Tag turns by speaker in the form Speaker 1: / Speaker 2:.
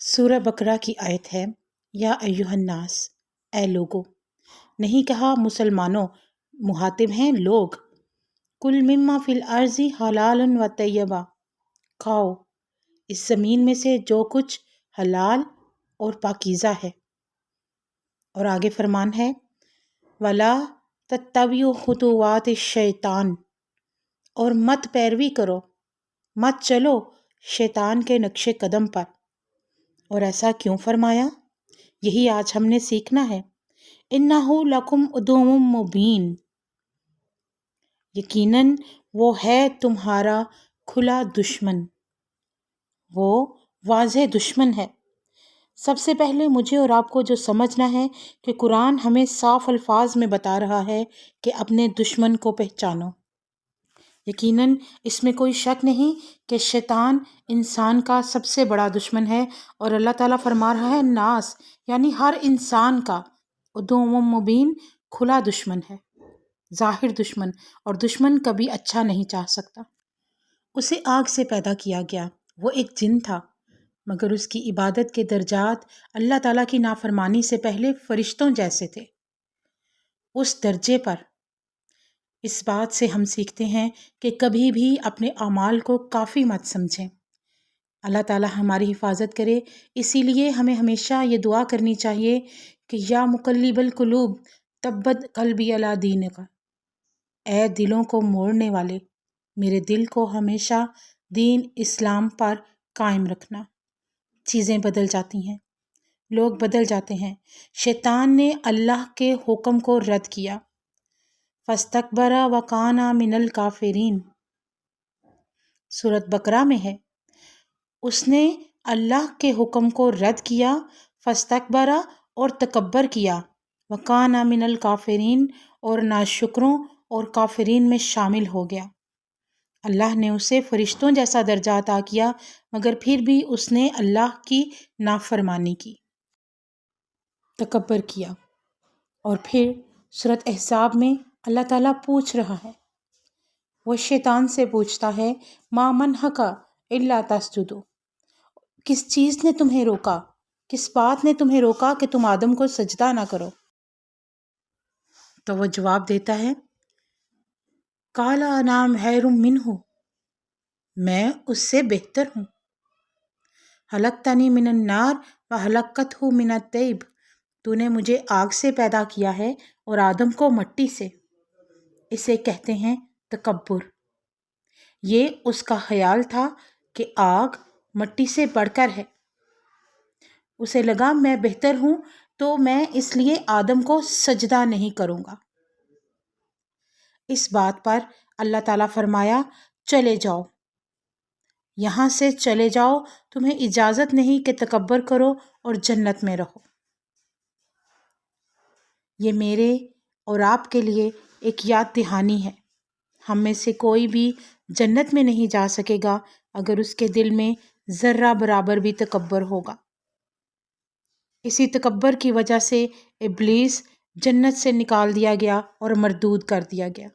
Speaker 1: سورہ بقرہ کی آیت ہے یا ایھا الناس، اے لوگو، نہیں کہا مسلمانوں، مخاطب ہیں لوگ، کل مما فی الارض حلال و طیبا، کھاؤ اس زمین میں سے جو کچھ حلال اور پاکیزہ ہے۔ اور آگے فرمان ہے ولا تتبعوا خطوات الشیطان، اور مت پیروی کرو، مت چلو شیطان کے نقش قدم پر۔ اور ایسا کیوں فرمایا؟ یہی آج ہم نے سیکھنا ہے۔ انہ لکم عدو مبین، یقیناً وہ ہے تمہارا کھلا دشمن، وہ واضح دشمن ہے۔ سب سے پہلے مجھے اور آپ کو جو سمجھنا ہے کہ قرآن ہمیں صاف الفاظ میں بتا رہا ہے کہ اپنے دشمن کو پہچانو۔ یقیناً اس میں کوئی شک نہیں کہ شیطان انسان کا سب سے بڑا دشمن ہے، اور اللہ تعالیٰ فرما رہا ہے ناس یعنی ہر انسان کا عدو مبین، کھلا دشمن ہے، ظاہر دشمن، اور دشمن کبھی اچھا نہیں چاہ سکتا۔ اسے آگ سے پیدا کیا گیا، وہ ایک جن تھا، مگر اس کی عبادت کے درجات اللہ تعالیٰ کی نافرمانی سے پہلے فرشتوں جیسے تھے، اس درجے پر۔ اس بات سے ہم سیکھتے ہیں کہ کبھی بھی اپنے اعمال کو کافی مت سمجھیں۔ اللہ تعالیٰ ہماری حفاظت کرے، اسی لیے ہمیں ہمیشہ یہ دعا کرنی چاہیے کہ یا مقلب القلوب ثبت قلبی علی دینک، اے دلوں کو موڑنے والے، میرے دل کو ہمیشہ دین اسلام پر قائم رکھنا۔ چیزیں بدل جاتی ہیں، لوگ بدل جاتے ہیں۔ شیطان نے اللہ کے حکم کو رد کیا، فاستکبر وکان من الکافرین، سورۃ بقرہ میں ہے۔ اس نے اللہ کے حکم کو رد کیا، فاستکبر اور تکبر کیا، وکان من الکافرین اور ناشکروں اور کافرین میں شامل ہو گیا۔ اللہ نے اسے فرشتوں جیسا درجہ عطا کیا، مگر پھر بھی اس نے اللہ کی نافرمانی کی، تکبر کیا۔ اور پھر سورۃ احزاب میں اللہ تعالیٰ پوچھ رہا ہے، وہ شیطان سے پوچھتا ہے ما منحک الا تسجد، کس چیز نے تمہیں روکا، کس بات نے تمہیں روکا کہ تم آدم کو سجدہ نہ کرو؟ تو وہ جواب دیتا ہے قال انا خیر منہ، میں اس سے بہتر ہوں، خلقتنی من النار وخلقتہ من الطین، تو نے مجھے آگ سے پیدا کیا ہے اور آدم کو مٹی سے۔ اسے کہتے ہیں تکبر۔ یہ اس کا خیال تھا کہ آگ مٹی سے بڑھ کر ہے، اسے لگا میں بہتر ہوں تو میں اس لیے آدم کو سجدہ نہیں کروں گا۔ اس بات پر اللہ تعالیٰ فرمایا چلے جاؤ، یہاں سے چلے جاؤ، تمہیں اجازت نہیں کہ تکبر کرو اور جنت میں رہو۔ یہ میرے اور آپ کے لیے ایک یاد دہانی ہے، ہم میں سے کوئی بھی جنت میں نہیں جا سکے گا اگر اس کے دل میں ذرہ برابر بھی تکبر ہوگا۔ اسی تکبر کی وجہ سے ابلیس جنت سے نکال دیا گیا اور مردود کر دیا گیا۔